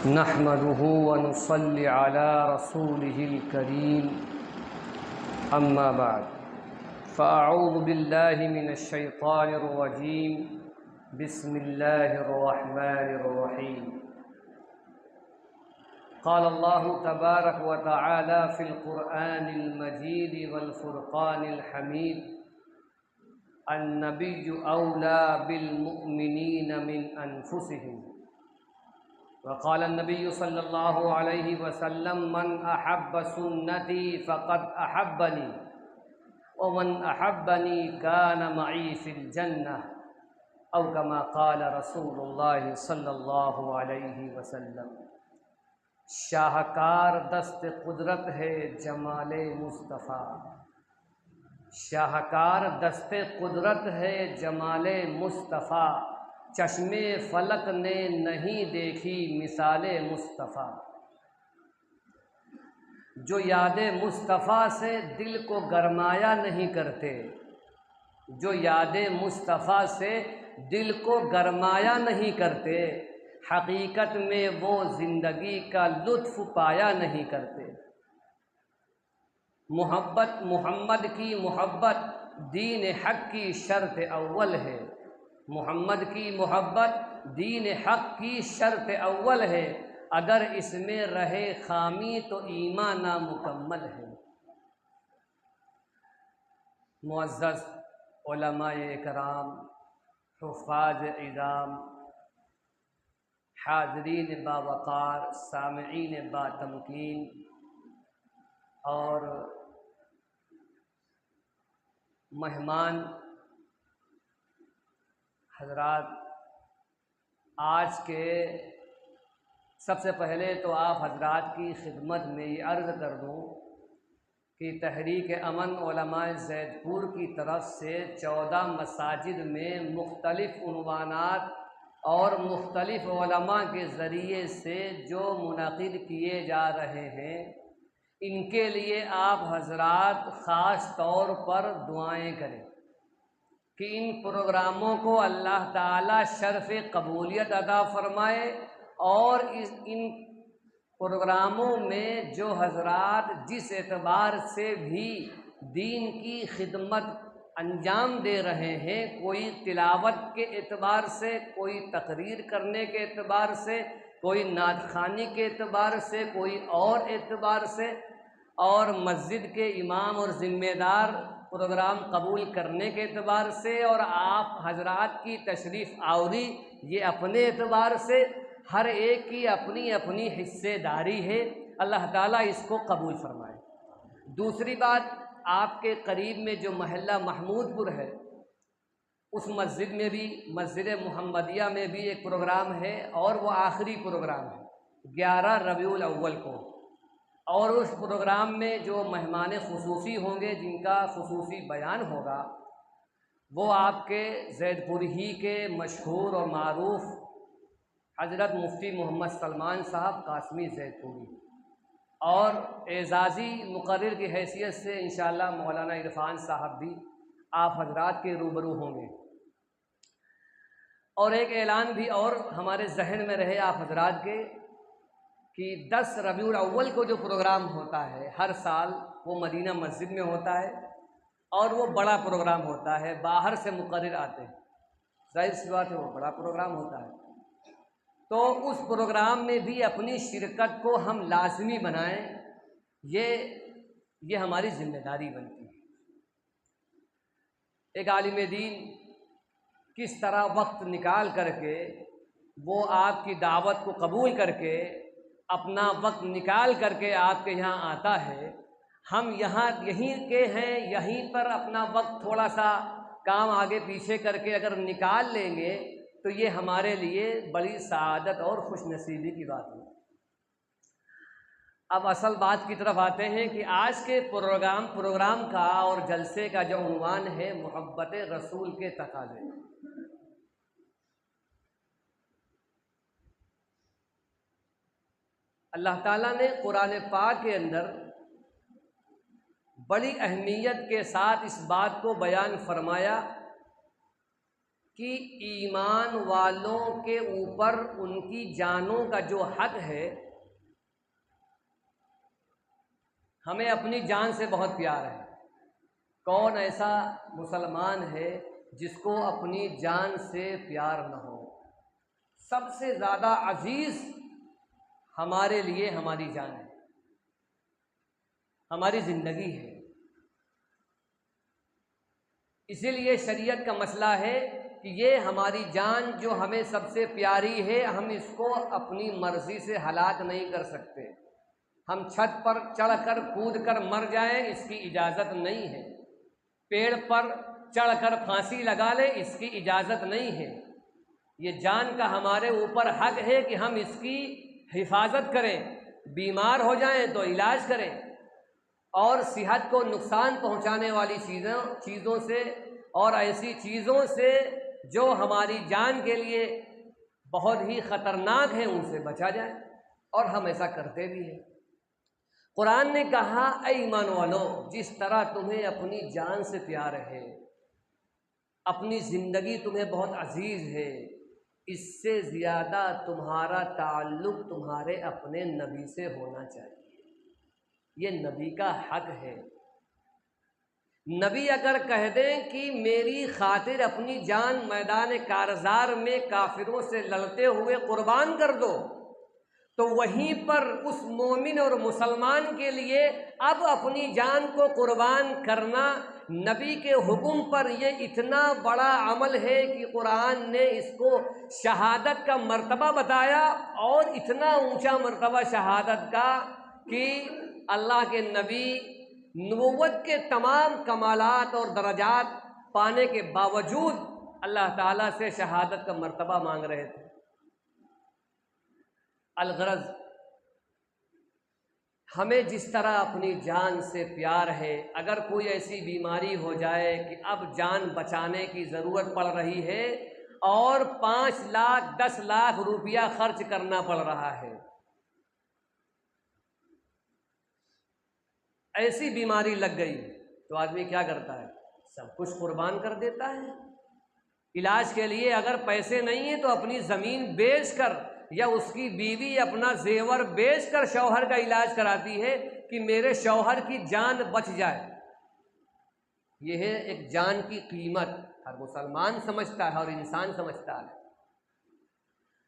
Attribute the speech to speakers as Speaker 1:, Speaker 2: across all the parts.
Speaker 1: نحمده ونصلي على رسوله الكريم أما بعد فأعوذ بالله من الشيطان الرجيم بسم الله الرحمن الرحيم قال الله تبارك وتعالى في القرآن المجيد والفرقان الحميد النبي أولى بالمؤمنين من أنفسهم وقال النبي صلى الله عليه وسلم من أحب سنتي فقد أحبني ومن أحبني كان معي في الجنة أو كما قال رسول الله صلى الله عليه وسلم۔ شاہکار دست قدرت ہے جمال مصطفیٰ، شاہکار دست قدرت ہے جمال مصطفیٰ، چشم فلک نے نہیں دیکھی مثال مصطفیٰ۔ جو یاد مصطفیٰ سے دل کو گرمایا نہیں کرتے، جو یاد مصطفیٰ سے دل کو گرمایا نہیں کرتے، حقیقت میں وہ زندگی کا لطف پایا نہیں کرتے۔ محبت محمد کی محبت دین حق کی شرط اول ہے، محمد کی محبت دین حق کی شرط اول ہے، اگر اس میں رہے خامی تو ایمان نامکمل ہے۔ معزز علماء اکرام، حفاظ اعظام، حاضرین باوقار، سامعین با تمکین اور مہمان حضرات، آج کے سب سے پہلے تو آپ حضرات کی خدمت میں یہ عرض کر دوں کہ تحریک امن علماء زید پور کی طرف سے 14 مساجد میں مختلف عنوانات اور مختلف علماء کے ذریعے سے جو منعقد کیے جا رہے ہیں، ان کے لیے آپ حضرات خاص طور پر دعائیں کریں کہ ان پروگراموں کو اللہ تعالی شرف قبولیت عطا فرمائے، اور ان پروگراموں میں جو حضرات جس اعتبار سے بھی دین کی خدمت انجام دے رہے ہیں، کوئی تلاوت کے اعتبار سے، کوئی تقریر کرنے کے اعتبار سے، کوئی نعت خوانی کے اعتبار سے، کوئی اور اعتبار سے، اور مسجد کے امام اور ذمہ دار پروگرام قبول کرنے کے اعتبار سے، اور آپ حضرات کی تشریف آوری یہ اپنے اعتبار سے، ہر ایک کی اپنی اپنی حصے داری ہے، اللہ تعالیٰ اس کو قبول فرمائے۔ دوسری بات، آپ کے قریب میں جو محلہ محمود پور ہے، اس مسجد میں بھی، مسجد محمدیہ میں بھی ایک پروگرام ہے، اور وہ آخری پروگرام ہے 11 ربیع الاول کو، اور اس پروگرام میں جو مہمان خصوصی ہوں گے، جن کا خصوصی بیان ہوگا، وہ آپ کے زید پور ہی کے مشہور اور معروف حضرت مفتی محمد سلمان صاحب قاسمی زید پوری، اور اعزازی مقرر کی حیثیت سے انشاءاللہ مولانا عرفان صاحب بھی آپ حضرات کے روبرو ہوں گے۔ اور ایک اعلان بھی اور ہمارے ذہن میں رہے آپ حضرات کے کہ 10 ربیع الاول کو جو پروگرام ہوتا ہے ہر سال، وہ مدینہ مسجد میں ہوتا ہے، اور وہ بڑا پروگرام ہوتا ہے، باہر سے مقرر آتے ہیں، ظاہر سی بات ہے وہ بڑا پروگرام ہوتا ہے، تو اس پروگرام میں بھی اپنی شرکت کو ہم لازمی بنائیں، یہ ہماری ذمہ داری بنتی ہے۔ ایک عالم دین کس طرح وقت نکال کر کے وہ آپ کی دعوت کو قبول کر کے اپنا وقت نکال کر کے آپ کے یہاں آتا ہے، ہم یہیں کے ہیں، یہیں پر اپنا وقت تھوڑا سا کام آگے پیچھے کر کے اگر نکال لیں گے تو یہ ہمارے لیے بڑی سعادت اور خوش نصیبی کی بات ہے۔ اب اصل بات کی طرف آتے ہیں کہ آج کے پروگرام کا اور جلسے کا جو عنوان ہے محبت رسول کے تقاضے۔ اللہ تعالیٰ نے قرآن پاک کے اندر بڑی اہمیت کے ساتھ اس بات کو بیان فرمایا کہ ایمان والوں کے اوپر ان کی جانوں کا جو حق ہے، ہمیں اپنی جان سے بہت پیار ہے۔ کون ایسا مسلمان ہے جس کو اپنی جان سے پیار نہ ہو؟ سب سے زیادہ عزیز ہمارے لیے ہماری جان ہے، ہماری زندگی ہے۔ اسی لیے شریعت کا مسئلہ ہے کہ یہ ہماری جان جو ہمیں سب سے پیاری ہے، ہم اس کو اپنی مرضی سے ہلاک نہیں کر سکتے۔ ہم چھت پر چڑھ کر کود کر مر جائیں، اس کی اجازت نہیں ہے۔ پیڑ پر چڑھ کر پھانسی لگا لیں، اس کی اجازت نہیں ہے۔ یہ جان کا ہمارے اوپر حق ہے کہ ہم اس کی حفاظت کریں، بیمار ہو جائیں تو علاج کریں، اور صحت کو نقصان پہنچانے والی چیزوں سے اور ایسی چیزوں سے جو ہماری جان کے لیے بہت ہی خطرناک ہیں، ان سے بچا جائے، اور ہم ایسا کرتے بھی ہیں۔ قرآن نے کہا اے ایمان والو، جس طرح تمہیں اپنی جان سے پیار ہے، اپنی زندگی تمہیں بہت عزیز ہے، اس سے زیادہ تمہارا تعلق تمہارے اپنے نبی سے ہونا چاہیے۔ یہ نبی کا حق ہے۔ نبی اگر کہہ دیں کہ میری خاطر اپنی جان میدان کارزار میں کافروں سے لڑتے ہوئے قربان کر دو، تو وہیں پر اس مومن اور مسلمان کے لیے اب اپنی جان کو قربان کرنا نبی کے حکم پر یہ اتنا بڑا عمل ہے کہ قرآن نے اس کو شہادت کا مرتبہ بتایا، اور اتنا اونچا مرتبہ شہادت کا کہ اللہ کے نبی نبوت کے تمام کمالات اور درجات پانے کے باوجود اللہ تعالیٰ سے شہادت کا مرتبہ مانگ رہے تھے۔ الغرض، ہمیں جس طرح اپنی جان سے پیار ہے، اگر کوئی ایسی بیماری ہو جائے کہ اب جان بچانے کی ضرورت پڑ رہی ہے اور 5 لاکھ 10 لاکھ روپیہ خرچ کرنا پڑ رہا ہے، ایسی بیماری لگ گئی تو آدمی کیا کرتا ہے؟ سب کچھ قربان کر دیتا ہے۔ علاج کے لیے اگر پیسے نہیں ہیں تو اپنی زمین بیچ کر یا اس کی بیوی اپنا زیور بیچ کر شوہر کا علاج کراتی ہے کہ میرے شوہر کی جان بچ جائے۔ یہ ہے ایک جان کی قیمت، ہر مسلمان سمجھتا ہے اور انسان سمجھتا ہے۔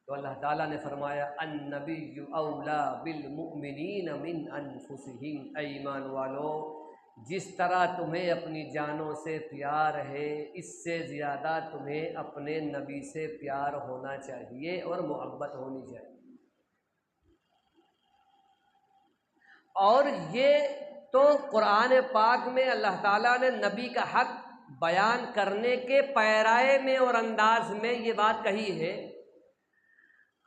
Speaker 1: تو اللہ تعالیٰ نے فرمایا النبی اولا بالمؤمنین من انفسہم، اے ایمان والو، جس طرح تمہیں اپنی جانوں سے پیار ہے، اس سے زیادہ تمہیں اپنے نبی سے پیار ہونا چاہیے اور محبت ہونی چاہیے۔ اور یہ تو قرآن پاک میں اللہ تعالیٰ نے نبی کا حق بیان کرنے کے پیرائے میں اور انداز میں یہ بات کہی ہے۔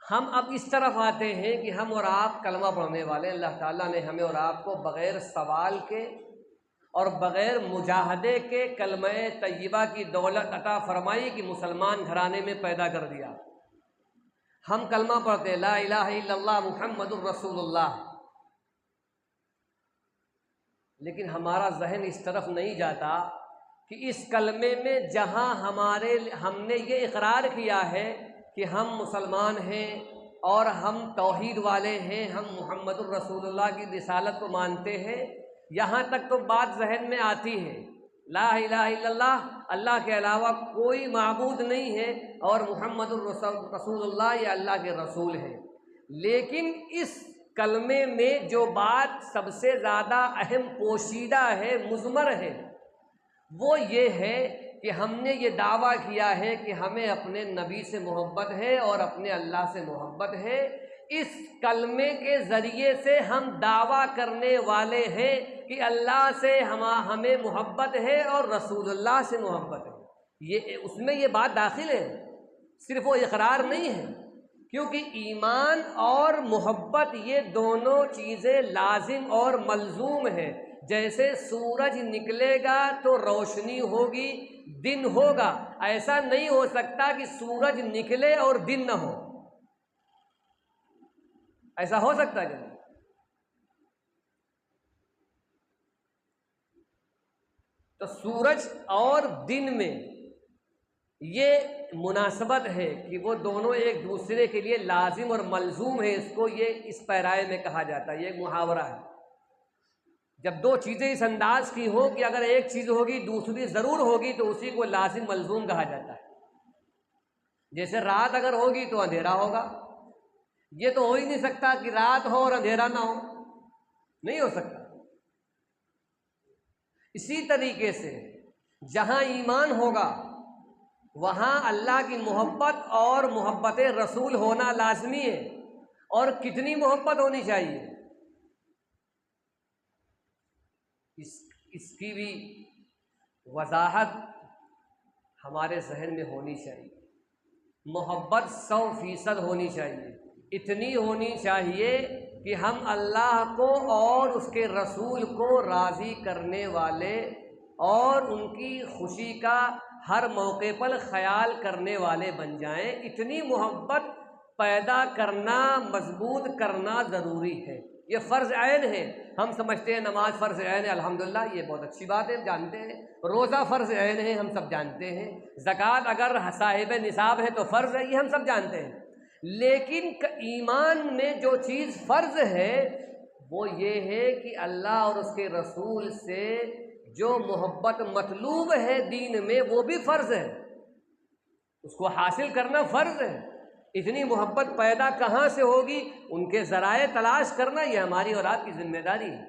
Speaker 1: ہم اب اس طرف آتے ہیں کہ ہم اور آپ کلمہ پڑھنے والے، اللہ تعالیٰ نے ہمیں اور آپ کو بغیر سوال کے اور بغیر مجاہدے کے کلمہ طیبہ کی دولت عطا فرمائی کہ مسلمان گھرانے میں پیدا کر دیا۔ ہم کلمہ پڑھتے لا الہ الا اللہ محمد الرسول اللہ، لیکن ہمارا ذہن اس طرف نہیں جاتا کہ اس کلمے میں جہاں ہم نے یہ اقرار کیا ہے کہ ہم مسلمان ہیں اور ہم توحید والے ہیں، ہم محمد الرسول اللہ کی رسالت کو مانتے ہیں، یہاں تک تو بات ذہن میں آتی ہے، لا الہ الا اللہ، اللہ کے علاوہ کوئی معبود نہیں ہے، اور محمد الرسول اللہ یہ اللہ کے رسول ہیں۔ لیکن اس کلمے میں جو بات سب سے زیادہ اہم پوشیدہ ہے، مضمر ہے، وہ یہ ہے کہ ہم نے یہ دعویٰ کیا ہے کہ ہمیں اپنے نبی سے محبت ہے اور اپنے اللہ سے محبت ہے۔ اس کلمے کے ذریعے سے ہم دعویٰ کرنے والے ہیں کہ اللہ سے ہمیں محبت ہے اور رسول اللہ سے محبت ہے۔ اس میں یہ بات داخل ہے، صرف وہ اقرار نہیں ہے، کیونکہ ایمان اور محبت یہ دونوں چیزیں لازم اور ملزوم ہیں۔ جیسے سورج نکلے گا تو روشنی ہوگی، دن ہوگا، ایسا نہیں ہو سکتا کہ سورج نکلے اور دن نہ ہو۔ ایسا ہو سکتا ہے کہ نہیں؟ تو سورج اور دن میں یہ مناسبت ہے کہ وہ دونوں ایک دوسرے کے لیے لازم اور ملزوم ہے، اس کو یہ اس پیرائے میں کہا جاتا ہے، یہ ایک محاورہ ہے۔ جب دو چیزیں اس انداز کی ہوں کہ اگر ایک چیز ہوگی دوسری ضرور ہوگی تو اسی کو لازم ملزوم کہا جاتا ہے۔ جیسے رات اگر ہوگی تو اندھیرا ہوگا، یہ تو ہو ہی نہیں سکتا کہ رات ہو اور اندھیرا نہ ہو، نہیں ہو سکتا۔ اسی طریقے سے جہاں ایمان ہوگا وہاں اللہ کی محبت اور محبت رسول ہونا لازمی ہے، اور کتنی محبت ہونی چاہیے اس کی بھی وضاحت ہمارے ذہن میں ہونی چاہیے۔ محبت 100% ہونی چاہیے، اتنی ہونی چاہیے کہ ہم اللہ کو اور اس کے رسول کو راضی کرنے والے اور ان کی خوشی کا ہر موقع پر خیال کرنے والے بن جائیں۔ اتنی محبت پیدا کرنا، مضبوط کرنا ضروری ہے، یہ فرض عین ہے۔ ہم سمجھتے ہیں نماز فرض عین ہے، الحمدللہ یہ بہت اچھی بات ہے، جانتے ہیں۔ روزہ فرض عین ہے، ہم سب جانتے ہیں۔ زکوٰۃ اگر صاحب نصاب ہے تو فرض ہے، یہ ہم سب جانتے ہیں۔ لیکن ایمان میں جو چیز فرض ہے وہ یہ ہے کہ اللہ اور اس کے رسول سے جو محبت مطلوب ہے دین میں وہ بھی فرض ہے، اس کو حاصل کرنا فرض ہے۔ اتنی محبت پیدا کہاں سے ہوگی؟ ان کے ذرائع تلاش کرنا، یہ ہماری اور آپ کی ذمہ داری ہے۔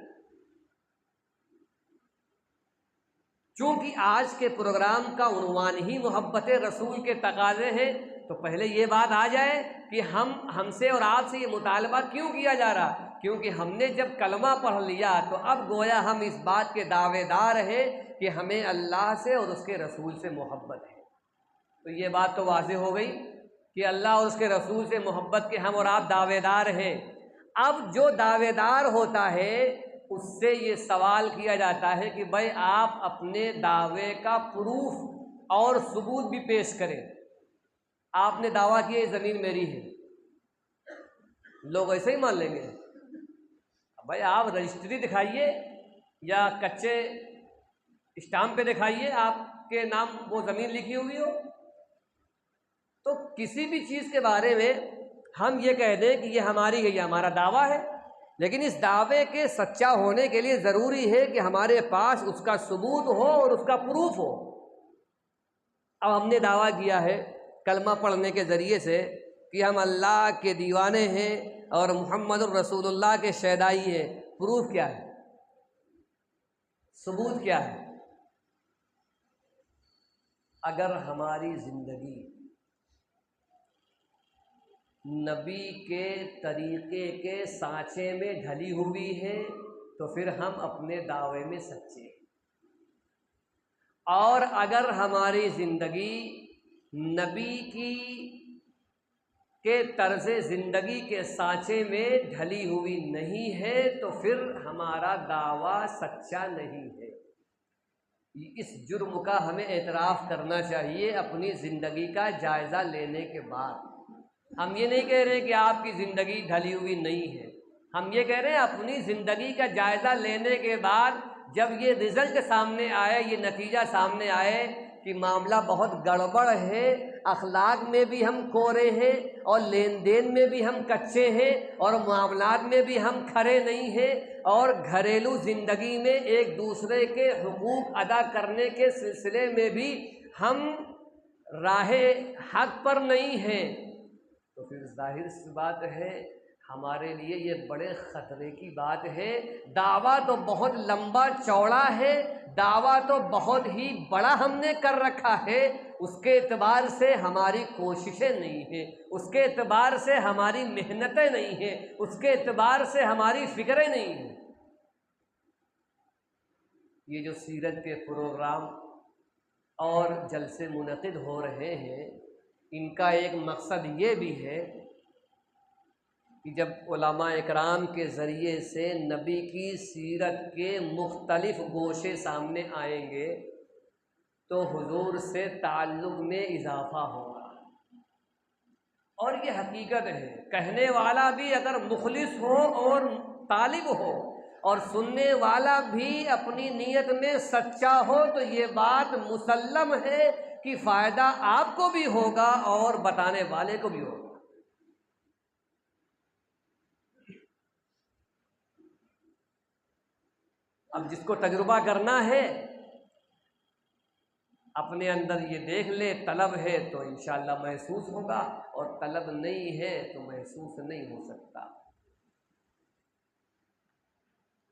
Speaker 1: چونکہ آج کے پروگرام کا عنوان ہی محبت رسول کے تقاضے ہیں، تو پہلے یہ بات آ جائے کہ ہم سے اور آپ سے یہ مطالبہ کیوں کیا جا رہا؟ کیونکہ ہم نے جب کلمہ پڑھ لیا تو اب گویا ہم اس بات کے دعوے دار ہیں کہ ہمیں اللہ سے اور اس کے رسول سے محبت ہے۔ تو یہ بات تو واضح ہو گئی کہ اللہ اور اس کے رسول سے محبت کے ہم اور آپ دعوے دار ہیں۔ اب جو دعوے دار ہوتا ہے اس سے یہ سوال کیا جاتا ہے کہ بھائی آپ اپنے دعوے کا پروف اور ثبوت بھی پیش کریں۔ آپ نے دعویٰ کیا یہ زمین میری ہے، لوگ ایسے ہی مان لیں گے؟ بھائی آپ رجسٹری دکھائیے یا کچے اسٹامپ پہ دکھائیے آپ کے نام وہ زمین لکھی ہوئی ہو۔ تو کسی بھی چیز کے بارے میں ہم یہ کہہ دیں کہ یہ ہماری ہے، یہ ہمارا دعویٰ ہے، لیکن اس دعوے کے سچا ہونے کے لیے ضروری ہے کہ ہمارے پاس اس کا ثبوت ہو اور اس کا پروف ہو۔ اب ہم نے دعویٰ کیا ہے کلمہ پڑھنے کے ذریعے سے کہ ہم اللہ کے دیوانے ہیں اور محمد الرسول اللہ کے شیدائی ہیں، پروف کیا ہے؟ ثبوت کیا ہے؟ اگر ہماری زندگی نبی کے طریقے کے سانچے میں ڈھلی ہوئی ہے تو پھر ہم اپنے دعوے میں سچے ہیں، اور اگر ہماری زندگی نبی کے طرز زندگی کے سانچے میں ڈھلی ہوئی نہیں ہے تو پھر ہمارا دعویٰ سچا نہیں ہے۔ اس جرم کا ہمیں اعتراف کرنا چاہیے اپنی زندگی کا جائزہ لینے کے بعد۔ ہم یہ نہیں کہہ رہے کہ آپ کی زندگی ڈھلی ہوئی نہیں ہے، ہم یہ کہہ رہے ہیں اپنی زندگی کا جائزہ لینے کے بعد جب یہ رزلٹ سامنے آئے، یہ نتیجہ سامنے آئے کہ معاملہ بہت گڑبڑ ہے، اخلاق میں بھی ہم کورے ہیں اور لین دین میں بھی ہم کچے ہیں اور معاملات میں بھی ہم کھرے نہیں ہیں اور گھریلو زندگی میں ایک دوسرے کے حقوق ادا کرنے کے سلسلے میں بھی ہم راہ حق پر نہیں ہیں، تو پھر ظاہر سی بات ہے ہمارے لیے یہ بڑے خطرے کی بات ہے۔ دعویٰ تو بہت لمبا چوڑا ہے، دعویٰ تو بہت ہی بڑا ہم نے کر رکھا ہے، اس کے اعتبار سے ہماری کوششیں نہیں ہیں، اس کے اعتبار سے ہماری محنتیں نہیں ہیں، اس کے اعتبار سے ہماری فکریں نہیں ہیں۔ یہ جو سیرت کے پروگرام اور جلسے منعقد ہو رہے ہیں ان کا ایک مقصد یہ بھی ہے کہ جب علماء اکرام کے ذریعے سے نبی کی سیرت کے مختلف گوشے سامنے آئیں گے تو حضور سے تعلق میں اضافہ ہوگا، اور یہ حقیقت ہے۔ کہنے والا بھی اگر مخلص ہو اور طالب ہو اور سننے والا بھی اپنی نیت میں سچا ہو تو یہ بات مسلم ہے کہ فائدہ آپ کو بھی ہوگا اور بتانے والے کو بھی ہوگا۔ اب جس کو تجربہ کرنا ہے اپنے اندر یہ دیکھ لے، طلب ہے تو انشاءاللہ محسوس ہوگا، اور طلب نہیں ہے تو محسوس نہیں ہو سکتا۔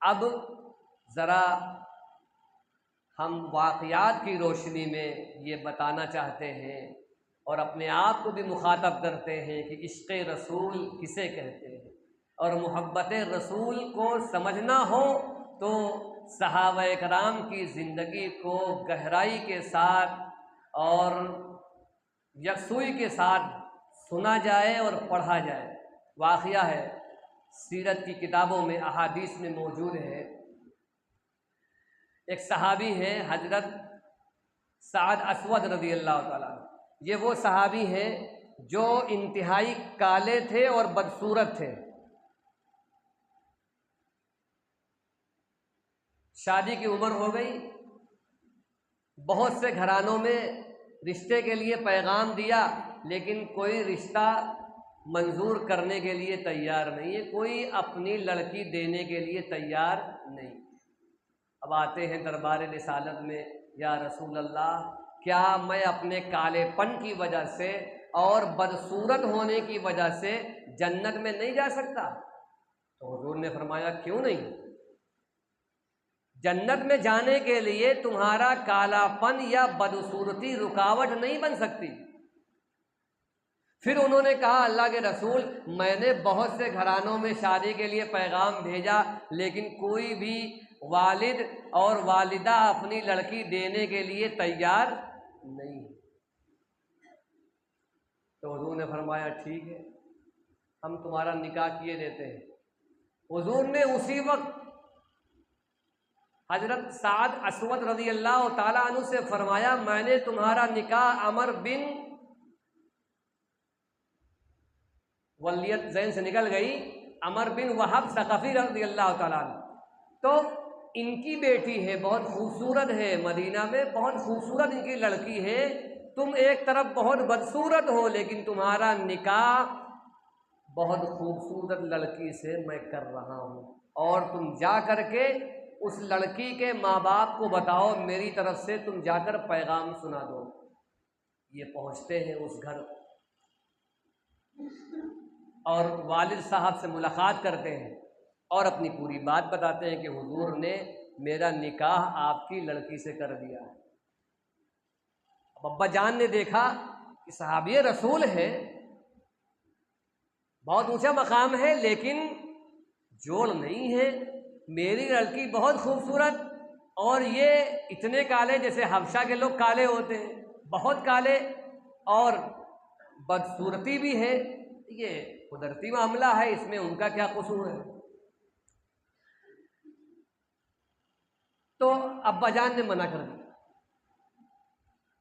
Speaker 1: اب ذرا ہم واقعات کی روشنی میں یہ بتانا چاہتے ہیں اور اپنے آپ کو بھی مخاطب کرتے ہیں کہ عشق رسول کسے کہتے ہیں، اور محبت رسول کو سمجھنا ہو تو صحابہ کرام کی زندگی کو گہرائی کے ساتھ اور یکسوئی کے ساتھ سنا جائے اور پڑھا جائے۔ واقعہ ہے، سیرت کی کتابوں میں احادیث میں موجود ہے۔ ایک صحابی ہیں حضرت سعد اسود رضی اللہ تعالیٰ، یہ وہ صحابی ہیں جو انتہائی کالے تھے اور بدصورت تھے۔ شادی کی عمر ہو گئی، بہت سے گھرانوں میں رشتے کے لیے پیغام دیا، لیکن کوئی رشتہ منظور کرنے کے لیے تیار نہیں ہے، کوئی اپنی لڑکی دینے کے لیے تیار نہیں۔ اب آتے ہیں دربار رسالت میں، یا رسول اللہ، کیا میں اپنے کالے پن کی وجہ سے اور بدصورت ہونے کی وجہ سے جنت میں نہیں جا سکتا؟ تو حضور نے فرمایا کیوں نہیں؟ جنت میں جانے کے لیے تمہارا کالا پن یا بدصورتی رکاوٹ نہیں بن سکتی۔ پھر انہوں نے کہا اللہ کے رسول، میں نے بہت سے گھرانوں میں شادی کے لیے پیغام بھیجا، لیکن کوئی بھی والد اور والدہ اپنی لڑکی دینے کے لیے تیار نہیں۔ تو حضور نے فرمایا ٹھیک ہے، ہم تمہارا نکاح کیے دیتے ہیں۔ حضور نے اسی وقت حضرت سعد اسود رضی اللہ تعالیٰ عنہ سے فرمایا، میں نے تمہارا نکاح عمر بن، ولیت ذہن سے نکل گئی، عمر بن وہب ثقفی رضی اللہ تعالیٰ عنہ، تو ان کی بیٹی ہے، بہت خوبصورت ہے، مدینہ میں بہت خوبصورت ان کی لڑکی ہے، تم ایک طرف بہت بدصورت ہو، لیکن تمہارا نکاح بہت خوبصورت لڑکی سے میں کر رہا ہوں، اور تم جا کر کے اس لڑکی کے ماں باپ کو بتاؤ میری طرف سے تم جا کر پیغام سنا دو۔ یہ پہنچتے ہیں اس گھر اور والد صاحب سے ملاقات کرتے ہیں اور اپنی پوری بات بتاتے ہیں کہ حضور نے میرا نکاح آپ کی لڑکی سے کر دیا ہے۔ اب ابا جان نے دیکھا کہ صحابی رسول ہے، بہت اونچا مقام ہے، لیکن جوڑ نہیں ہے، میری لڑکی بہت خوبصورت اور یہ اتنے کالے، جیسے حبشہ کے لوگ کالے ہوتے ہیں، بہت کالے اور بدصورتی بھی ہے، یہ قدرتی معاملہ ہے، اس میں ان کا کیا قصور ہے؟ تو ابا جان نے منع کر دیا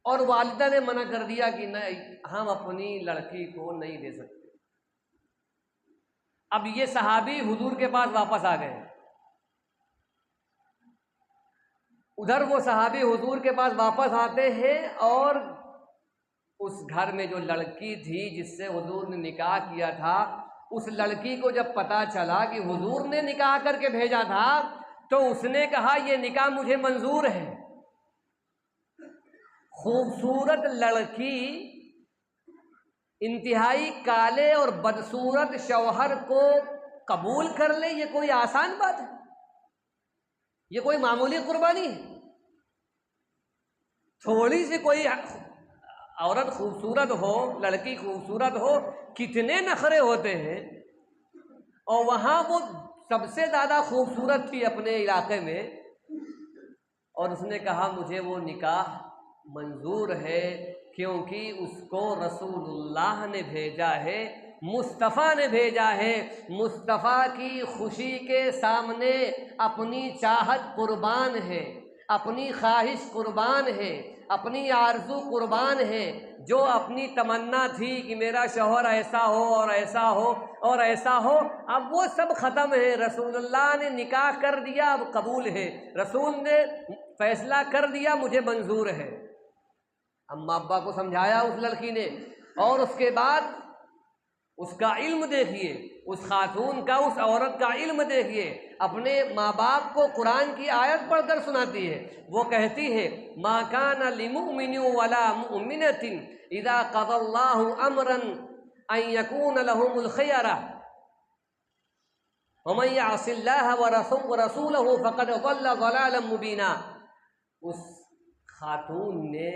Speaker 1: اور والدہ نے منع کر دیا کہ نہیں، ہم اپنی لڑکی کو نہیں دے سکتے۔ اب یہ صحابی حضور کے پاس واپس آ گئے، ادھر وہ صحابی حضور کے پاس واپس آتے ہیں اور اس گھر میں جو لڑکی تھی جس سے حضور نے نکاح کیا تھا، اس لڑکی کو جب پتہ چلا کہ حضور نے نکاح کر کے بھیجا تھا تو اس نے کہا یہ نکاح مجھے منظور ہے۔ خوبصورت لڑکی انتہائی کالے اور بدصورت شوہر کو قبول کر لے، یہ کوئی آسان بات ہے؟ یہ کوئی معمولی قربانی ہے؟ تھوڑی سی کوئی عورت خوبصورت ہو، لڑکی خوبصورت ہو، کتنے نخرے ہوتے ہیں، اور وہاں وہ سب سے زیادہ خوبصورت تھی اپنے علاقے میں، اور اس نے کہا مجھے وہ نکاح منظور ہے کیونکہ اس کو رسول اللہ نے بھیجا ہے، مصطفیٰ نے بھیجا ہے، مصطفیٰ کی خوشی کے سامنے اپنی چاہت قربان ہے، اپنی خواہش قربان ہے، اپنی آرزو قربان ہے، جو اپنی تمنا تھی کہ میرا شوہر ایسا ہو اور ایسا ہو اور ایسا ہو، اب وہ سب ختم ہے، رسول اللہ نے نکاح کر دیا، اب قبول ہے، رسول نے فیصلہ کر دیا، مجھے منظور ہے۔ اماں ابا کو سمجھایا اس لڑکی نے، اور اس کے بعد اس کا علم دیکھیے، اس خاتون کا، اس عورت کا علم دیکھیے، اپنے ماں باپ کو قرآن کی آیت پڑھ کر سناتی ہے۔ وہ کہتی ہے ما کان لمؤمن ولا مؤمنۃ اذا قضى اللہ امرا ان یکون لهم الخیرۃ ومن یعص اللہ ورسولہ فقد ضل ضلالا مبینا۔ اس خاتون نے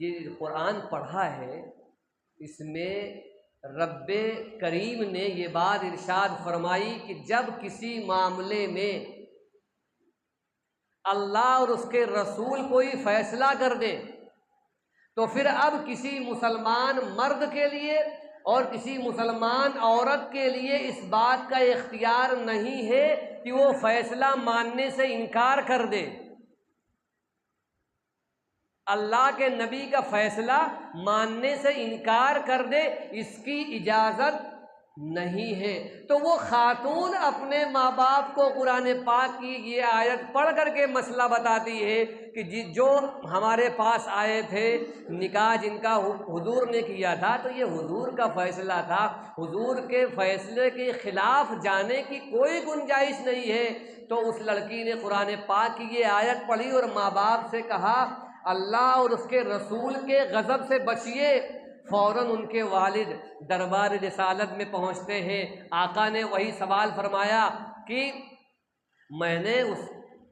Speaker 1: یہ قرآن پڑھا ہے، اس میں رب کریم نے یہ بات ارشاد فرمائی کہ جب کسی معاملے میں اللہ اور اس کے رسول کوئی فیصلہ کر دے تو پھر اب کسی مسلمان مرد کے لیے اور کسی مسلمان عورت کے لیے اس بات کا اختیار نہیں ہے کہ وہ فیصلہ ماننے سے انکار کر دے۔ اللہ کے نبی کا فیصلہ ماننے سے انکار کر دے، اس کی اجازت نہیں ہے۔ تو وہ خاتون اپنے ماں باپ کو قرآن پاک کی یہ آیت پڑھ کر کے مسئلہ بتاتی ہے کہ جو ہمارے پاس آئے تھے، نکاح جن کا حضور نے کیا تھا تو یہ حضور کا فیصلہ تھا، حضور کے فیصلے کے خلاف جانے کی کوئی گنجائش نہیں ہے۔ تو اس لڑکی نے قرآن پاک کی یہ آیت پڑھی اور ماں باپ سے کہا اللہ اور اس کے رسول کے غضب سے بچیے۔ فوراً ان کے والد دربار رسالت میں پہنچتے ہیں۔ آقا نے وہی سوال فرمایا کہ میں نے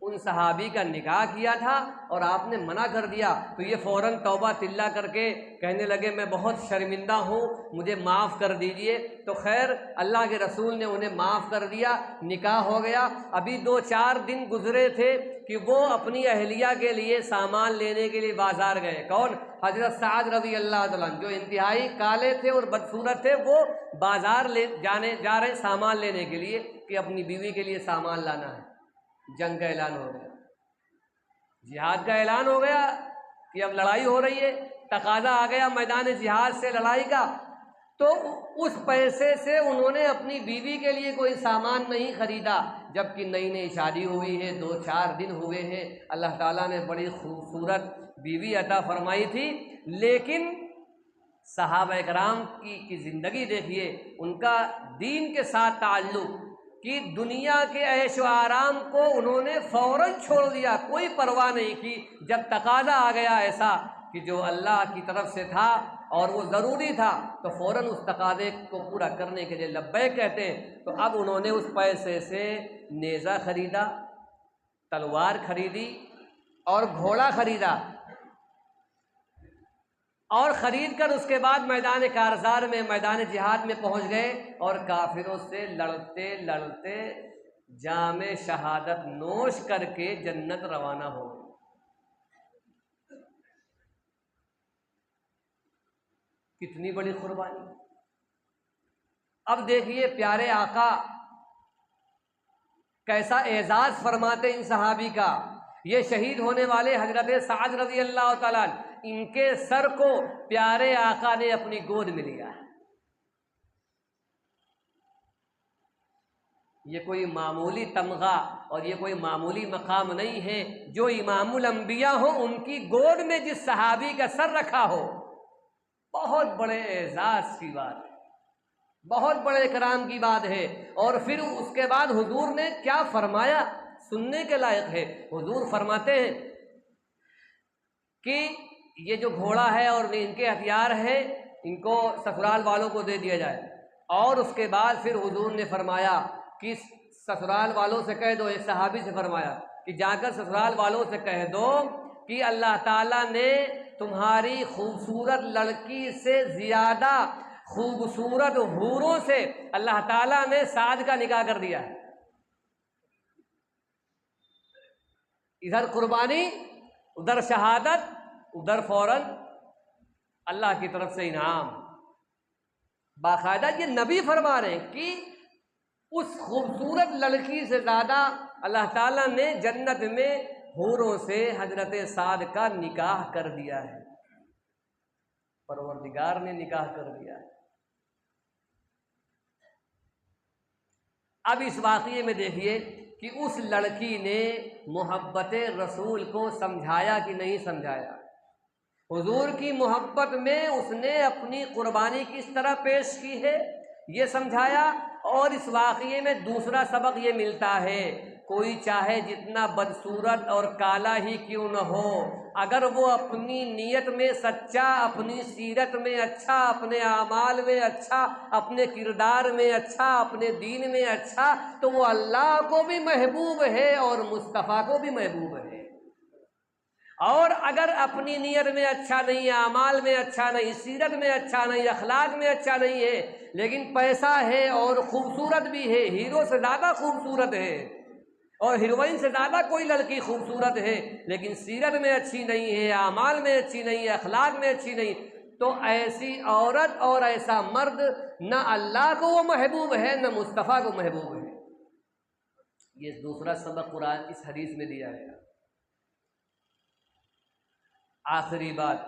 Speaker 1: ان صحابی کا نکاح کیا تھا اور آپ نے منع کر دیا، تو یہ فوراً توبہ تلہ کر کے کہنے لگے میں بہت شرمندہ ہوں، مجھے معاف کر دیجئے۔ تو خیر اللہ کے رسول نے انہیں معاف کر دیا، نکاح ہو گیا۔ ابھی 2-4 دن گزرے تھے کہ وہ اپنی اہلیہ کے لیے سامان لینے کے لیے بازار گئے۔ کون؟ حضرت سعد رضی اللہ تعالیٰ عنہ، جو انتہائی کالے تھے اور بدصورت تھے، وہ بازار جا رہے ہیں سامان لینے کے لیے کہ اپنی بیوی کے لیے سامان لانا ہے۔ جنگ کا اعلان ہو گیا، جہاد کا اعلان ہو گیا کہ اب لڑائی ہو رہی ہے، تقاضا آ گیا میدان جہاد سے لڑائی کا۔ تو اس پیسے سے انہوں نے اپنی بیوی کے لیے کوئی سامان نہیں خریدا، جبکہ نئی نئی شادی ہوئی ہے، 2-4 دن ہوئے ہیں، اللہ تعالیٰ نے بڑی خوبصورت بیوی عطا فرمائی تھی۔ لیکن صحابہ کرام کی زندگی دیکھیے، ان کا دین کے ساتھ تعلق کہ دنیا کے عیش و آرام کو انہوں نے فوراً چھوڑ دیا، کوئی پرواہ نہیں کی۔ جب تقاضا آ گیا ایسا کہ جو اللہ کی طرف سے تھا اور وہ ضروری تھا تو فوراً اس تقاضے کو پورا کرنے کے لیے لبیک کہتے ہیں۔ تو اب انہوں نے اس پیسے سے نیزہ خریدا، تلوار خریدی اور گھوڑا خریدا، اور خرید کر اس کے بعد میدان کارزار میں، میدان جہاد میں پہنچ گئے اور کافروں سے لڑتے لڑتے جام شہادت نوش کر کے جنت روانہ ہو گئے۔ کتنی بڑی قربانی! اب دیکھیے پیارے آقا کیسا اعزاز فرماتے ان صحابی کا۔ یہ شہید ہونے والے حضرت سعد رضی اللہ تعالیٰ، ان کے سر کو پیارے آقا نے اپنی گود میں لیا ہے۔ یہ کوئی معمولی تمغہ اور یہ کوئی معمولی مقام نہیں ہے۔ جو امام الانبیاء ہو ان کی گود میں جس صحابی کا سر رکھا ہو، بہت بڑے اعزاز کی بات ہے، بہت بڑے اکرام کی بات ہے۔ اور پھر اس کے بعد حضور نے کیا فرمایا، سننے کے لائق ہے۔ حضور فرماتے ہیں کہ یہ جو گھوڑا ہے اور ان کے ہتھیار ہیں، ان کو سسرال والوں کو دے دیا جائے۔ اور اس کے بعد پھر حضور نے فرمایا کہ سسرال والوں سے کہہ دو، ایک صحابی سے فرمایا کہ جا کر سسرال والوں سے کہہ دو کہ اللہ تعالیٰ نے تمہاری خوبصورت لڑکی سے زیادہ خوبصورت حوروں سے اللہ تعالیٰ نے سعد کا نکاح کر دیا ہے۔ ادھر قربانی، ادھر شہادت، ادھر فوراً اللہ کی طرف سے انعام۔ باقاعدہ یہ نبی فرما رہے ہیں کہ اس خوبصورت لڑکی سے زیادہ اللہ تعالیٰ نے جنت میں حوروں سے حضرت سعد کا نکاح کر دیا ہے، پروردگار نے نکاح کر دیا ہے۔ اب اس واقعے میں دیکھیے کہ اس لڑکی نے محبت رسول کو سمجھایا کہ نہیں سمجھایا۔ حضور کی محبت میں اس نے اپنی قربانی کس طرح پیش کی ہے یہ سمجھایا۔ اور اس واقعے میں دوسرا سبق یہ ملتا ہے، کوئی چاہے جتنا بدصورت اور کالا ہی کیوں نہ ہو، اگر وہ اپنی نیت میں سچا، اپنی سیرت میں اچھا، اپنے اعمال میں اچھا، اپنے کردار میں اچھا، اپنے دین میں اچھا، تو وہ اللہ کو بھی محبوب ہے اور مصطفیٰ کو بھی محبوب ہے۔ اور اگر اپنی نیت میں اچھا نہیں ہے، اعمال میں اچھا نہیں، سیرت میں اچھا نہیں، اخلاق میں اچھا نہیں ہے، لیکن پیسہ ہے اور خوبصورت بھی ہے، ہیرو سے زیادہ خوبصورت ہے اور ہیروئن سے زیادہ کوئی لڑکی خوبصورت ہے، لیکن سیرت میں اچھی نہیں ہے، اعمال میں اچھی نہیں ہے، اخلاق میں اچھی نہیں، تو ایسی عورت اور ایسا مرد نہ اللہ کو وہ محبوب ہے نہ مصطفیٰ کو محبوب ہے۔ یہ دوسرا سبق قرآن اس حدیث میں دیا گیا۔ آخری بات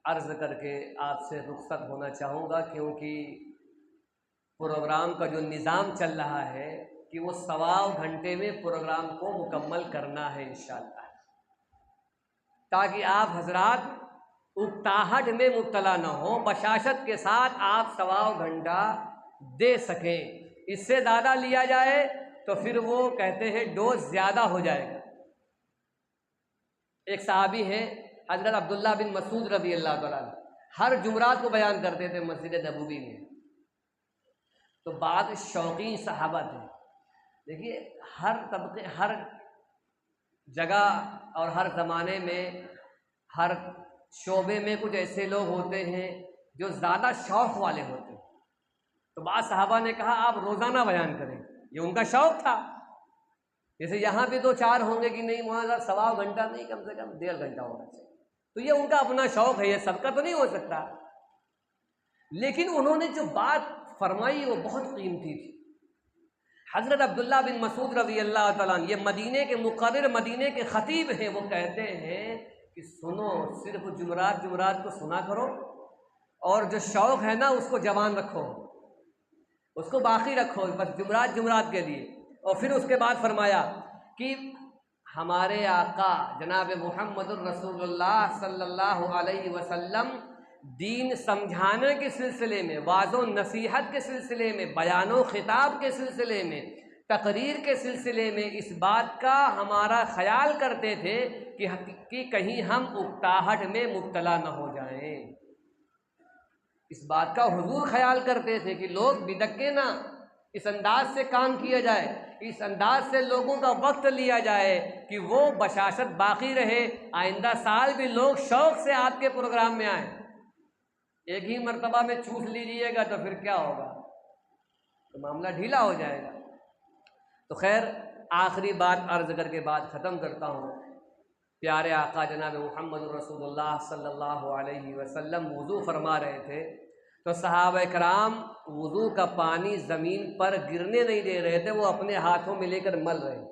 Speaker 1: عرض کر کے آپ سے رخصت ہونا چاہوں گا، کیونکہ پروگرام کا جو نظام چل رہا ہے کہ وہ 1.25 گھنٹے میں پروگرام کو مکمل کرنا ہے انشاءاللہ، تاکہ آپ حضرات اکتاہٹ میں مبتلا نہ ہوں، بشاشت کے ساتھ آپ 1.25 گھنٹہ دے سکیں۔ اس سے زیادہ لیا جائے تو پھر وہ کہتے ہیں ڈوز زیادہ ہو جائے گا۔ ایک صحابی ہیں حضرت عبداللہ بن مسعود رضی اللہ تعالیٰ عنہ، ہر جمعرات کو بیان کرتے تھے مسجد نبوی میں۔ تو بعض شوقین صحابہ تھے، دیکھیے ہر طبقے، ہر جگہ اور ہر زمانے میں، ہر شعبے میں کچھ ایسے لوگ ہوتے ہیں جو زیادہ شوق والے ہوتے ہیں۔ تو بعض صحابہ نے کہا آپ روزانہ بیان کریں، یہ ان کا شوق تھا۔ جیسے یہاں پہ 2-4 ہوں گے کہ نہیں وہاں 1.25 گھنٹہ نہیں، کم سے کم 1.5 گھنٹہ ہونا چاہیے، تو یہ ان کا اپنا شوق ہے، یہ سب کا تو نہیں ہو سکتا۔ لیکن انہوں نے جو بات فرمائی وہ بہت قیمتی تھی۔ حضرت عبداللہ بن مسعود رضی اللہ تعالیٰ عنہ، یہ مدینے کے مقرر، مدینے کے خطیب ہیں، وہ کہتے ہیں کہ سنو، صرف جمعرات کو سنا کرو، اور جو شوق ہے نا اس کو جوان رکھو، اس کو باقی رکھو، بس جمعرات کے لیے۔ اور پھر اس کے بعد فرمایا کہ ہمارے آقا جناب محمد الرسول اللہ صلی اللہ علیہ وسلم دین سمجھانے کے سلسلے میں، واعظ و نصیحت کے سلسلے میں، بیان و خطاب کے سلسلے میں، تقریر کے سلسلے میں اس بات کا ہمارا خیال کرتے تھے کہ کہیں ہم اکتاہٹ میں مبتلا نہ ہو جائیں۔ اس بات کا حضور خیال کرتے تھے کہ لوگ بدکے نہ، اس انداز سے کام کیا جائے، اس انداز سے لوگوں کا وقت لیا جائے کہ وہ بشاشت باقی رہے، آئندہ سال بھی لوگ شوق سے آپ کے پروگرام میں آئیں۔ ایک ہی مرتبہ میں چوس لیجیے گا تو پھر کیا ہوگا، تو معاملہ ڈھیلا ہو جائے گا۔ تو خیر، آخری بات عرض کر کے بات ختم کرتا ہوں۔ پیارے آقا جناب محمد رسول اللہ صلی اللہ علیہ وسلم وضو فرما رہے تھے، تو صحابہ کرام وضو کا پانی زمین پر گرنے نہیں دے رہے تھے، وہ اپنے ہاتھوں میں لے کر مل رہے۔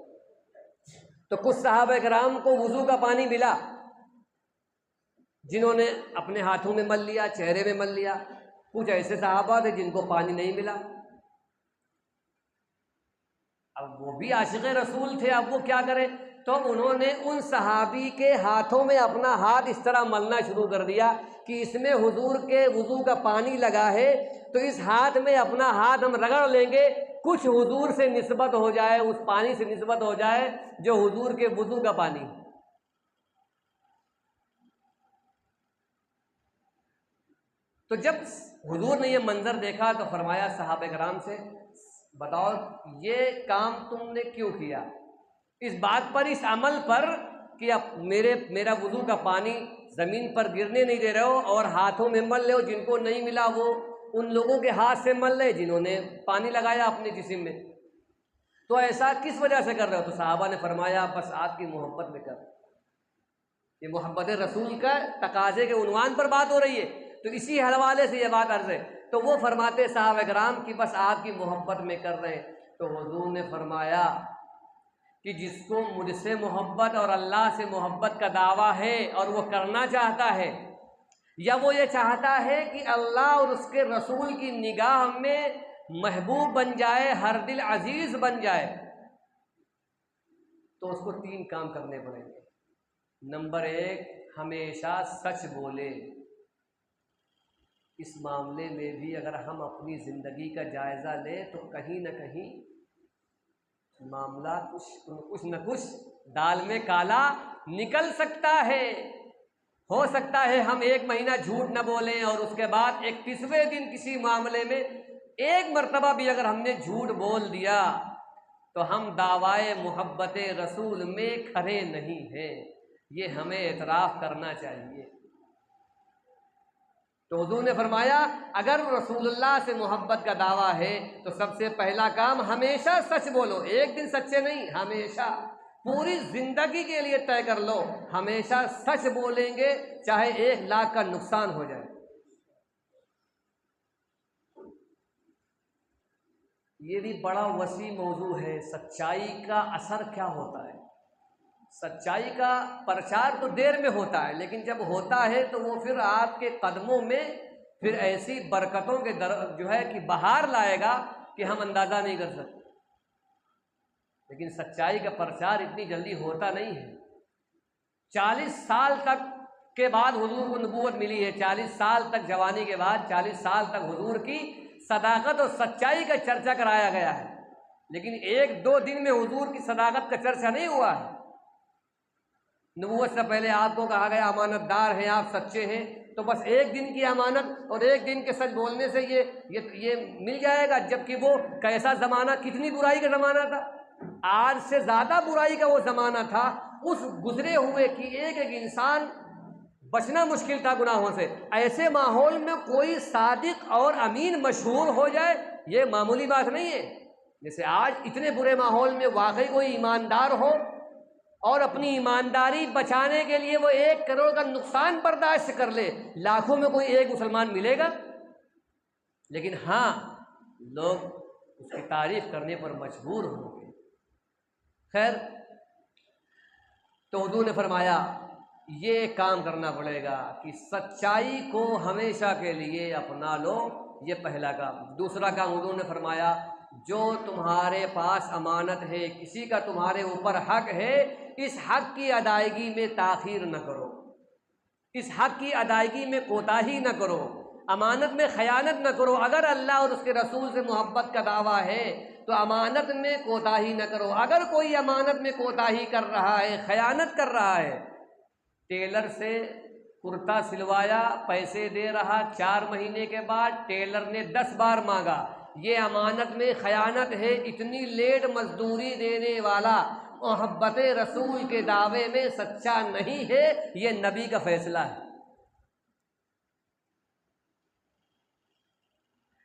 Speaker 1: تو کچھ صحابہ کرام کو وضو کا پانی ملا، جنہوں نے اپنے ہاتھوں میں مل لیا، چہرے میں مل لیا۔ کچھ ایسے صحابہ تھے جن کو پانی نہیں ملا۔ اب وہ بھی عاشق رسول تھے، اب وہ کیا کریں؟ تو انہوں نے ان صحابی کے ہاتھوں میں اپنا ہاتھ اس طرح ملنا شروع کر دیا کہ اس میں حضور کے وضو کا پانی لگا ہے، تو اس ہاتھ میں اپنا ہاتھ ہم رگڑ لیں گے، کچھ حضور سے نسبت ہو جائے، اس پانی سے نسبت ہو جائے جو حضور کے وضو کا پانی۔ تو جب حضور نے یہ منظر دیکھا تو فرمایا صحابہ کرام سے، بتاؤ یہ کام تم نے کیوں کیا؟ اس بات پر، اس عمل پر کہ اب میرا وضو کا پانی زمین پر گرنے نہیں دے رہے ہو اور ہاتھوں میں مل رہے ہو، جن کو نہیں ملا وہ ان لوگوں کے ہاتھ سے مل رہے جنہوں نے پانی لگایا اپنے جسم میں، تو ایسا کس وجہ سے کر رہے ہو؟ تو صحابہ نے فرمایا بس آپ کی محبت میں کر، یہ محبت رسول کا تقاضے کے عنوان پر بات ہو رہی ہے، تو اسی حوالے سے یہ بات عرض ہے۔ تو وہ فرماتے صحابہ کرام کہ بس آپ کی محبت میں کر رہے ہیں۔ تو حضور نے فرمایا کہ جس کو مجھ سے محبت اور اللہ سے محبت کا دعویٰ ہے اور وہ کرنا چاہتا ہے، یا وہ یہ چاہتا ہے کہ اللہ اور اس کے رسول کی نگاہ میں محبوب بن جائے، ہر دل عزیز بن جائے، تو اس کو 3 کام کرنے پڑیں گے۔ نمبر 1، ہمیشہ سچ بولے۔ اس معاملے میں بھی اگر ہم اپنی زندگی کا جائزہ لیں تو کہیں نہ کہیں معاملہ کچھ نہ کچھ دال میں کالا نکل سکتا ہے۔ ہو سکتا ہے ہم 1 مہینہ جھوٹ نہ بولیں اور اس کے بعد 31ویں دن کسی معاملے میں 1 مرتبہ بھی اگر ہم نے جھوٹ بول دیا تو ہم دعوائے محبت رسول میں کھڑے نہیں ہیں، یہ ہمیں اعتراف کرنا چاہیے۔ تو حضور نے فرمایا اگر رسول اللہ سے محبت کا دعویٰ ہے تو سب سے پہلا کام ہمیشہ سچ بولو۔ 1 دن سچے نہیں، ہمیشہ پوری زندگی کے لیے طے کر لو ہمیشہ سچ بولیں گے، چاہے 1 لاکھ کا نقصان ہو جائے۔ یہ بھی بڑا وسیع موضوع ہے، سچائی کا اثر کیا ہوتا ہے۔ سچائی کا پرچار تو دیر میں ہوتا ہے، لیکن جب ہوتا ہے تو وہ پھر آپ کے قدموں میں پھر ایسی برکتوں کے جو ہے کہ بہار لائے گا کہ ہم اندازہ نہیں کر سکتے۔ لیکن سچائی کا پرچار اتنی جلدی ہوتا نہیں ہے۔ 40 سال تک کے بعد حضور کو نبوت ملی ہے، 40 سال تک جوانی کے بعد 40 سال تک حضور کی صداقت اور سچائی کا چرچا کرایا گیا ہے، لیکن 1-2 دن میں حضور کی صداقت کا چرچا نہیں ہوا ہے۔ نبوت سے پہلے آپ کو کہا گیا امانت دار ہیں آپ، سچے ہیں، تو بس 1 دن کی امانت اور 1 دن کے سچ بولنے سے یہ مل جائے گا، جبکہ وہ کیسا زمانہ، کتنی برائی کا زمانہ تھا۔ آج سے زیادہ برائی کا وہ زمانہ تھا، اس گزرے ہوئے کہ ایک انسان بچنا مشکل تھا گناہوں سے۔ ایسے ماحول میں کوئی صادق اور امین مشہور ہو جائے یہ معمولی بات نہیں ہے۔ جیسے آج اتنے برے ماحول میں واقعی کوئی ایماندار ہو اور اپنی ایمانداری بچانے کے لیے وہ 1 کروڑ کا نقصان برداشت کر لے، لاکھوں میں کوئی 1 مسلمان ملے گا، لیکن ہاں لوگ اس کی تعریف کرنے پر مجبور ہوں گے۔ خیر، تو حضور نے فرمایا یہ کام کرنا پڑے گا کہ سچائی کو ہمیشہ کے لیے اپنا لو، یہ پہلا کام۔ دوسرا کام حضور نے فرمایا جو تمہارے پاس امانت ہے، کسی کا تمہارے اوپر حق ہے، اس حق کی ادائیگی میں تاخیر نہ کرو، اس حق کی ادائیگی میں کوتاہی نہ کرو، امانت میں خیانت نہ کرو۔ اگر اللہ اور اس کے رسول سے محبت کا دعویٰ ہے تو امانت میں کوتاہی نہ کرو۔ اگر کوئی امانت میں کوتاہی کر رہا ہے، خیانت کر رہا ہے، ٹیلر سے کرتا سلوایا، پیسے دے رہا، 4 مہینے کے بعد ٹیلر نے 10 بار مانگا، یہ امانت میں خیانت ہے۔ اتنی لیٹ مزدوری دینے والا محبت رسول کے دعوے میں سچا نہیں ہے، یہ نبی کا فیصلہ ہے۔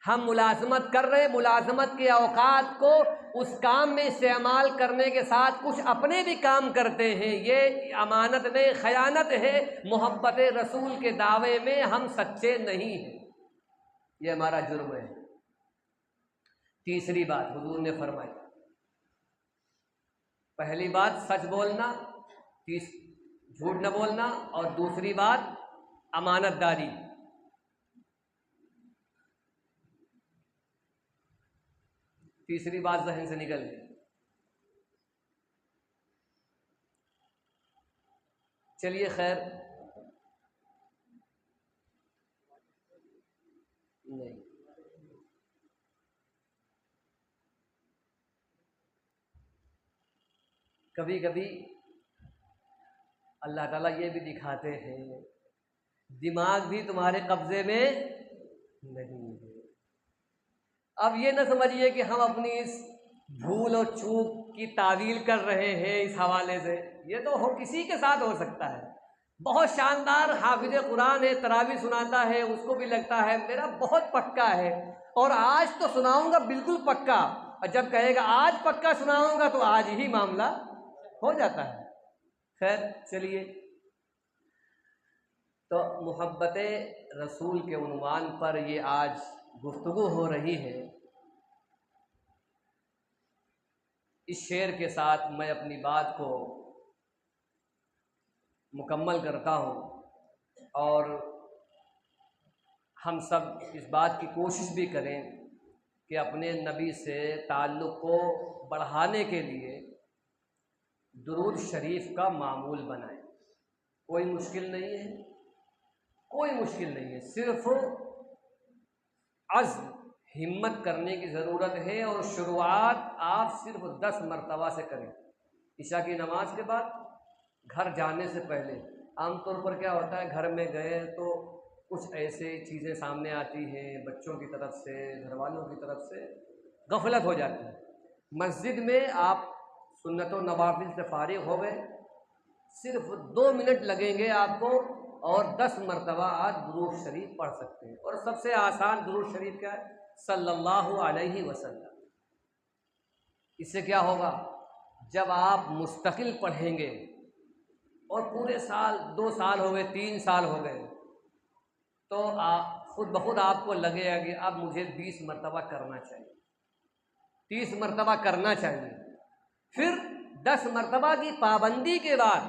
Speaker 1: ہم ملازمت کر رہے، ملازمت کے اوقات کو اس کام میں استعمال کرنے کے ساتھ کچھ اپنے بھی کام کرتے ہیں، یہ امانت میں خیانت ہے۔ محبت رسول کے دعوے میں ہم سچے نہیں ہیں، یہ ہمارا جرم ہے۔ تیسری بات حضور نے فرمائی، پہلی بات سچ بولنا، جھوٹ نہ بولنا، اور دوسری بات امانت داری۔ تیسری بات ذہن سے نکل گئی۔ چلیے خیر، نہیں، کبھی کبھی اللہ تعالیٰ یہ بھی دکھاتے ہیں دماغ بھی تمہارے قبضے میں نہیں ہے۔ اب یہ نہ سمجھیے کہ ہم اپنی اس بھول اور چوک کی تعویل کر رہے ہیں اس حوالے سے، یہ تو کسی کے ساتھ ہو سکتا ہے۔ بہت شاندار حافظ قرآن ہے، تراویح سناتا ہے، اس کو بھی لگتا ہے میرا بہت پکا ہے اور آج تو سناؤں گا بالکل پکا، اور جب کہے گا آج پکا سناؤں گا تو آج ہی معاملہ ہو جاتا ہے۔ خیر چلیے، تو محبت رسول کے عنوان پر یہ آج گفتگو ہو رہی ہے۔ اس شعر کے ساتھ میں اپنی بات کو مکمل کرتا ہوں، اور ہم سب اس بات کی کوشش بھی کریں کہ اپنے نبی سے تعلق کو بڑھانے کے لیے درود شریف کا معمول بنائیں۔ کوئی مشکل نہیں ہے، کوئی مشکل نہیں ہے، صرف عزم، ہمت کرنے کی ضرورت ہے، اور شروعات آپ صرف 10 مرتبہ سے کریں۔ عشاء کی نماز کے بعد گھر جانے سے پہلے عام طور پر کیا ہوتا ہے، گھر میں گئے تو کچھ ایسے چیزیں سامنے آتی ہیں، بچوں کی طرف سے، گھر والوں کی طرف سے غفلت ہو جاتی ہے۔ مسجد میں آپ سنت و نوافل سے فارغ ہو گئے، صرف 2 منٹ لگیں گے آپ کو، اور 10 مرتبہ آپ درود شریف پڑھ سکتے ہیں۔ اور سب سے آسان درود شریف کیا ہے؟ صلی اللہ علیہ وسلم۔ اس سے کیا ہوگا؟ جب آپ مستقل پڑھیں گے، اور پورے سال 2 سال ہو گئے، 3 سال ہو گئے، تو آپ خود بخود آپ کو لگے گا کہ اب مجھے 20 مرتبہ کرنا چاہیے، 30 مرتبہ کرنا چاہیے۔ پھر 10 مرتبہ کی پابندی کے بعد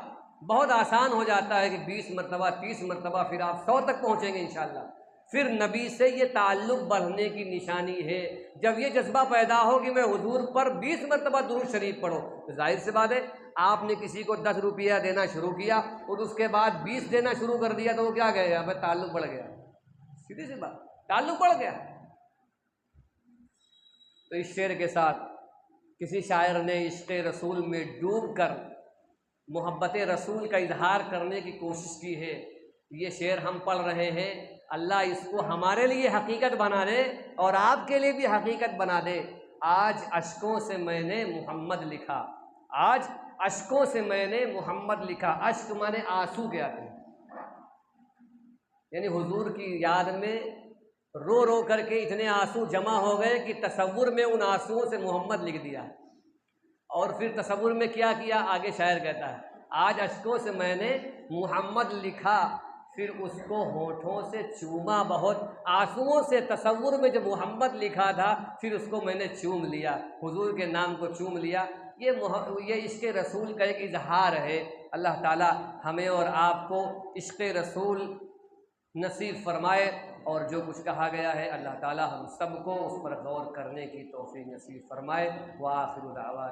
Speaker 1: بہت آسان ہو جاتا ہے کہ 20 مرتبہ، 30 مرتبہ، پھر آپ 100 تک پہنچیں گے انشاءاللہ۔ پھر نبی سے یہ تعلق بڑھنے کی نشانی ہے۔ جب یہ جذبہ پیدا ہو کہ میں حضور پر 20 مرتبہ درود شریف پڑھو، تو ظاہر سی بات ہے آپ نے کسی کو 10 روپیہ دینا شروع کیا اور اس کے بعد 20 دینا شروع کر دیا، تو وہ کیا کہے گا؟ میں تعلق بڑھ گیا، سیدھی سی بات، تعلق بڑھ گیا۔ تو اس شعر کے ساتھ کسی شاعر نے عشق رسول میں ڈوب کر محبت رسول کا اظہار کرنے کی کوشش کی ہے۔ یہ شعر ہم پڑھ رہے ہیں، اللہ اس کو ہمارے لیے حقیقت بنا دے اور آپ کے لیے بھی حقیقت بنا دے۔ آج اشکوں سے میں نے محمد لکھا، آج اشکوں سے میں نے محمد لکھا۔ اشک مانے آنسو کے آتے ہیں، یعنی حضور کی یاد میں رو رو کر کے اتنے آنسو جمع ہو گئے کہ تصور میں ان آنسوؤں سے محمد لکھ دیا۔ اور پھر تصور میں کیا کیا؟ آگے شاعر کہتا ہے آج اشکوں سے میں نے محمد لکھا، پھر اس کو ہونٹوں سے چوما بہت۔ آنسوؤں سے تصور میں جو محمد لکھا تھا، پھر اس کو میں نے چوم لیا، حضور کے نام کو چوم لیا۔ یہ عشق رسول کا ایک اظہار ہے۔ اللہ تعالی ہمیں اور آپ کو عشق رسول نصیب فرمائے، اور جو کچھ کہا گیا ہے اللہ تعالی ہم سب کو اس پر غور کرنے کی توفیق نصیب فرمائے۔ وآخر دعوانا